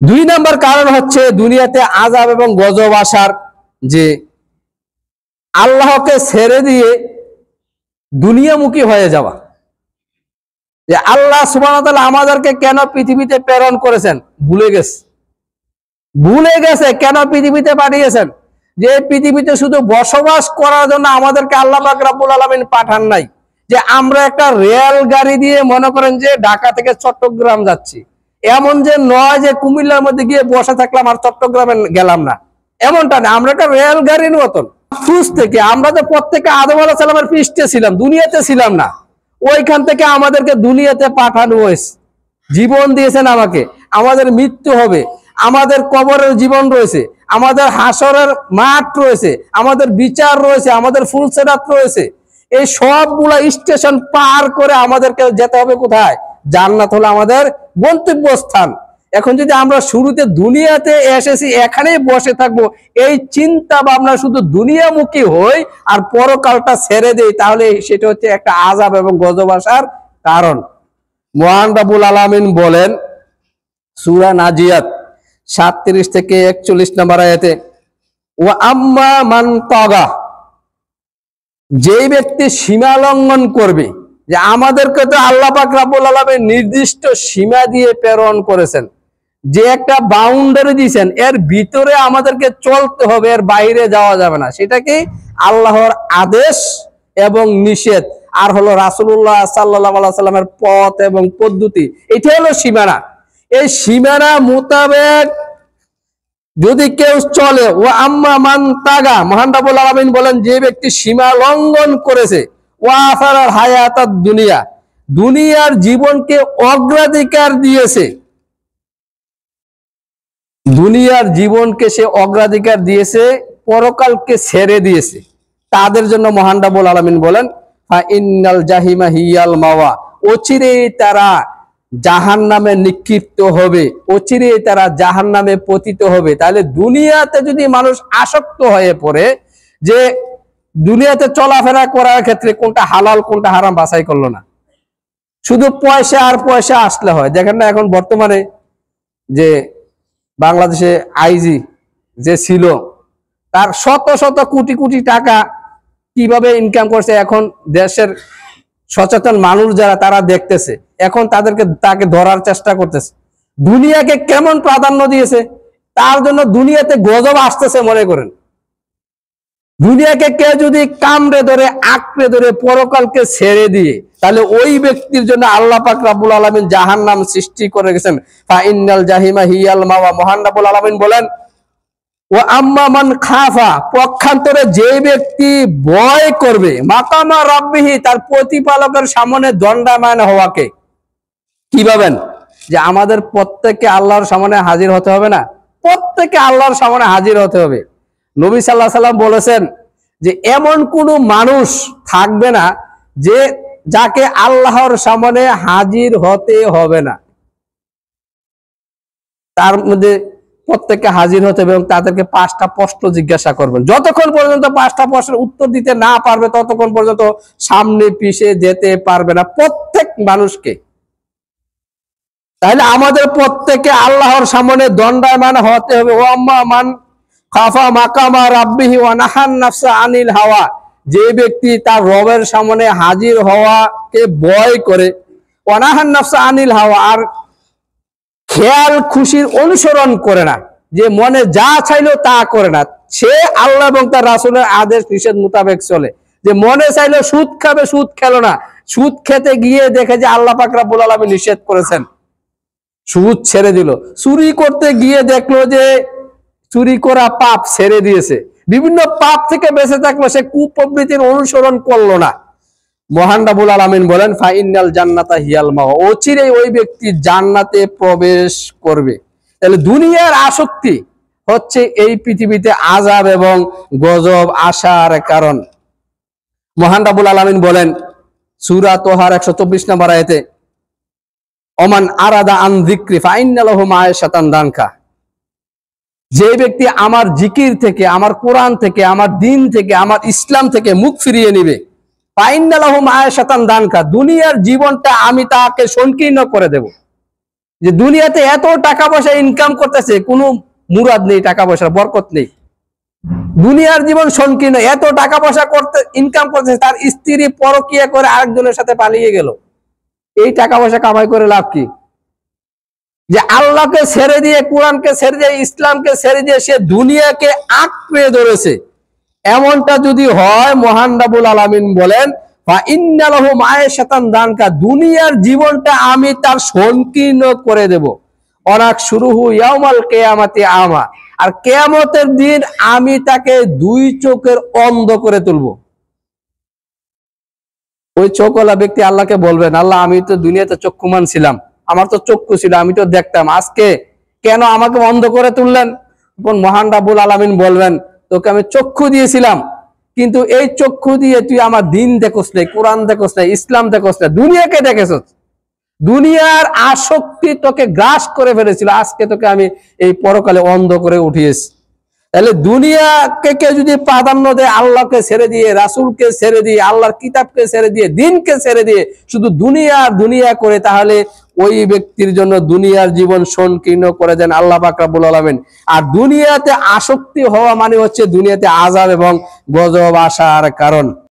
দুই নাম্বার কারণ হচ্ছে দুনিয়াতে আযাব এবং গজব আসার, যে আল্লাহকে ছেড়ে দিয়ে দুনিয়ামুখী হয়ে যাওয়া। যে আল্লাহ সুবহানাহু ওয়া তাআলা আমাদেরকে কেন পৃথিবীতে প্রেরণ করেছেন ভুলে গেছে কেন পৃথিবীতে পাঠিয়েছেন। যে পৃথিবীতে শুধু বসবাস করার জন্য আমাদেরকে আল্লাহ পাক রব্বুল আলামিন পাঠান নাই, যে আমরা একটা রেল গাড়ি দিয়ে মনে করেন যে ঢাকা থেকে চট্টগ্রাম যাচ্ছি, এমন যে নয় যে কুমিল্লার মধ্যে গিয়ে বসে থাকলাম আর চট্টগ্রামে গেলাম না, এমনটা না। আমরা একটা রেল গাড়ির মতন থেকে, আমরা তো প্রত্যেকে আদম আলাইহিস সালামের পৃষ্ঠে ছিলাম, দুনিয়াতে ছিলাম না। ওইখান থেকে আমাদেরকে দুনিয়াতে পাঠানো হয়েছে, জীবন দিয়েছেন আমাকে। আমাদের মৃত্যু হবে, আমাদের কবরের জীবন রয়েছে, আমাদের হাসরের মাঠ রয়েছে, আমাদের বিচার রয়েছে, আমাদের ফুলসেরাত রয়েছে। এই সবগুলা স্টেশন পার করে আমাদেরকে যেতে হবে কোথায়? জান্নাত হলো আমাদের গন্তব্যস্থান। এখন যদি আমরা শুরুতে দুনিয়াতে এসেছি এখানেই বসে থাকবো, এই চিন্তা ভাবনা শুধু দুনিয়ামুখী হই আর পরকালটা ছেড়ে দেই, তাহলে সেটা হচ্ছে একটা আযাব এবং গজব আসার কারণ। মহান রব্বুল আলামিন বলেন সূরা নাজিয়াত 37 থেকে 41 নম্বর আয়াতে, ওয়া আম্মা মান তাগা, যেই ব্যক্তি সীমা লঙ্ঘন করবে। যে আমাদেরকে তো আল্লাহ পাক রব্বুল আলামিন নির্দিষ্ট সীমা দিয়ে প্রেরণ করেছেন, যে একটা বাউন্ডারি দিয়েছেন, এর ভিতরে আমাদেরকে চলতে হবে, এর বাইরে যাওয়া যাবে না। সেটা কি? আল্লাহর আদেশ এবং নিষেধ, আর হলো রাসূলুল্লাহ সাল্লাল্লাহু আলাইহি সাল্লামের পথ এবং পদ্ধতি। এটা হলো সীমানা। এই সীমানা মোতাবেক যদি কেউ চলে, ও আম্মা মান তাগা, মহান রব্বুল আলামিন বলেন যে ব্যক্তি সীমা লঙ্ঘন করেছে, ওয়া আসারাল হায়াতাদ দুনিয়া, দুনিয়ার জীবনকে অগ্রাধিকার দিয়েছে, দুনিয়ার জীবনকে সে অগ্রাধিকার দিয়েছে, পরকালকে ছেড়ে দিয়েছে, তাদের জন্য মহান রব্বুল আলামিন বলেন ফা ইন্নাল জাহিমা হিয়াল মাওয়া, অচিরেই তারা জাহান্নামে নিক্ষিপ্ত হবে, অচিরেই তারা জাহান্নামে পতিত হবে। তাহলে দুনিয়াতে যদি মানুষ আসক্ত হয়ে পড়ে, যে দুনিয়াতে চলাফেরা করার ক্ষেত্রে কোনটা হালাল কোনটা হারাম বাছাই করলো না, শুধু পয়সা আর পয়সা আসলে হয়। দেখেন না এখন বর্তমানে যে বাংলাদেশে আইজি যে ছিল, তার শত শত কোটি কোটি টাকা কিভাবে ইনকাম করছে, এখন দেশের সচেতন মানুষ যারা তারা দেখতেছে, এখন তাকে ধরার চেষ্টা করতেছে। দুনিয়াকে কেমন প্রাধান্য দিয়েছে, তার জন্য দুনিয়াতে গজব আসতেছে। মনে করেন দুনিয়াকে কেউ যদি কামড়ে ধরে আঁকড়ে ধরে পরকালকে ছেড়ে দিয়ে, তাহলে ওই ব্যক্তির জন্য আল্লাহ পাক রব্বুল আলামিন জাহান্নাম সৃষ্টি করে গেছেন। ফা ইন্নাল জাহিমা হিয়াল মাওয়া, মহান রব্বুল আলামিন বলেন ও আম্মা মান খাফা, পক্ষান্তরে যে ব্যক্তি ভয় করবে, মাকামা রাব্বিহি, তার প্রতিপালকের সামনে দণ্ডায়মান হওয়াকে। কি ভাবেন যে আমাদের প্রত্যেককে আল্লাহর সামনে হাজির হতে হবে না? প্রত্যেককে আল্লাহর সামনে হাজির হতে হবে। নবী সাল্লাল্লাহু আলাইহি সাল্লাম বলেছেন যে এমন কোনো মানুষ থাকবে না যে যাকে আল্লাহর সামনে হাজির হতে হবে না। তার মধ্যে প্রত্যেককে হাজির হতে হবে এবং তাদেরকে 5টা প্রশ্ন জিজ্ঞাসা করবেন। যতক্ষণ পর্যন্ত 5টা প্রশ্নের উত্তর দিতে না পারবে, ততক্ষণ পর্যন্ত সামনে পিছে যেতে পারবে না প্রত্যেক মানুষকে। তাহলে আমাদের প্রত্যেকে আল্লাহর সামনে দণ্ডায়মান হতে হবে। ও আম্মা মান খাফা মাকামা রাব্বিহি ওয়া নাহান নাফসা আনিল হাওয়া, যে ব্যক্তি তার রবের সামনে হাজির হওয়াকে ভয় করে, ওয়া নাহান নাফসা আনিল হাওয়া, আর খেয়াল খুশির অনুসরণ করে না, যে মনে যা চাইলো তা করে না, সে আল্লাহ এবং তার রাসূলের আদেশ নিষেধ মোতাবেক চলে। যে মনে চাইলো সুদ খাবে, সুদ খেলো না, সুদ খেতে গিয়ে দেখে যে আল্লাহ পাক রব্বুল আলামিন নিষেধ করেছেন, সুদ ছেড়ে দিল। চুরি করতে গিয়ে দেখলো যে চুরি করা পাপ, ছেড়ে দিয়েছে। বিভিন্ন পাপ থেকে বেঁচে থাকলো, সে কুপ্রবৃত্তির অনুসরণ করলো না। মহান রব্বুল আলামিন বলেন ফা ইন্নাল জান্নাতা হিয়াল মাওয়া, অচিরেই ওই ব্যক্তি জান্নাতে প্রবেশ করবে। তাহলে দুনিয়ার আসক্তি হচ্ছে এই পৃথিবীতে আযাব এবং গজব আসার কারণ। মহান রব্বুল আলামিন বলেন সূরা তোহার 124 নম্বর আয়াতে, ওমান আরাদা আন যিকরি ফা ইন্না লাহু মাঈশাতান দানকা, যে ব্যক্তি আমার জিকির থেকে, আমার কোরআন থেকে, আমার দ্বীন থেকে, আমার ইসলাম থেকে মুখ ফিরিয়ে নিবে, ফা ইন্না লাহু মাঈশাতান দানকা, দুনিয়ার জীবনটা আমি তাকে সংকীর্ণ করে দেব। যে দুনিয়াতে এত টাকা পয়সা ইনকাম করতেছে, কোনো মুরাদ নেই, টাকা পয়সার বরকত নেই, দুনিয়ার জীবন সংকীর্ণ, এত টাকা পয়সা করতে ইনকাম করতেছে, তার স্ত্রী পরকিয়া করে আরেকজনের সাথে পালিয়ে গেল, এই টাকা পয়সা কামাই করে লাভ কি? যে আল্লাহকে ছেড়ে দিয়ে, কোরআনকে ছেড়ে দিয়ে, ইসলামকে ছেড়ে দিয়ে সে দুনিয়াকে আঁকড়ে ধরেছে, এমনটা যদি হয়, মহান রাব্বুল আলামিন বলেন দুনিয়ার জীবনটা আমি তার সংকীর্ণ করে দেব, অনাক শুরুহু ইয়াউমাল কিয়ামাতি আমা, আর কিয়ামতের দিন আমি তাকে দুই চোখের অন্ধ করে তুলব। ওই চোখওয়ালা ব্যক্তি আল্লাহকে বলবেন, আল্লাহ আমি তো দুনিয়াতে চক্ষুমান ছিলাম, আমার তো চক্ষু ছিল, আমি তো দেখতাম, আজকে কেন আমাকে অন্ধ করে তুললেন? মহান রাব্বুল আলামিন বলবেন, তোকে আমি চক্ষু দিয়েছিলাম, কিন্তু এই চক্ষু দিয়ে তুই আমার দিন দেখোস নাই, কোরআন দেখোস নাই, ইসলাম দেখোস না, দুনিয়াকে দেখেছস, দুনিয়ার আসক্তি তোকে গ্রাস করে ফেলেছিল, আজকে তোকে আমি এই পরকালে অন্ধ করে উঠিয়েছি। তাহলে দুনিয়াকে কেউ যদি প্রাধান্য দেয়, আল্লাহকে ছেড়ে দিয়ে, রাসূলকে ছেড়ে দিয়ে, আল্লাহর কিতাবকে ছেড়ে দিয়ে, দিনকে ছেড়ে দিয়ে শুধু দুনিয়া করে, তাহলে ওই ব্যক্তির জন্য দুনিয়ার জীবন সংকীর্ণ করে দেন আল্লাহ পাক রব্বুল আলামিন। আর দুনিয়াতে আসক্তি হওয়া মানে হচ্ছে দুনিয়াতে আযাব এবং গজব আসার কারণ।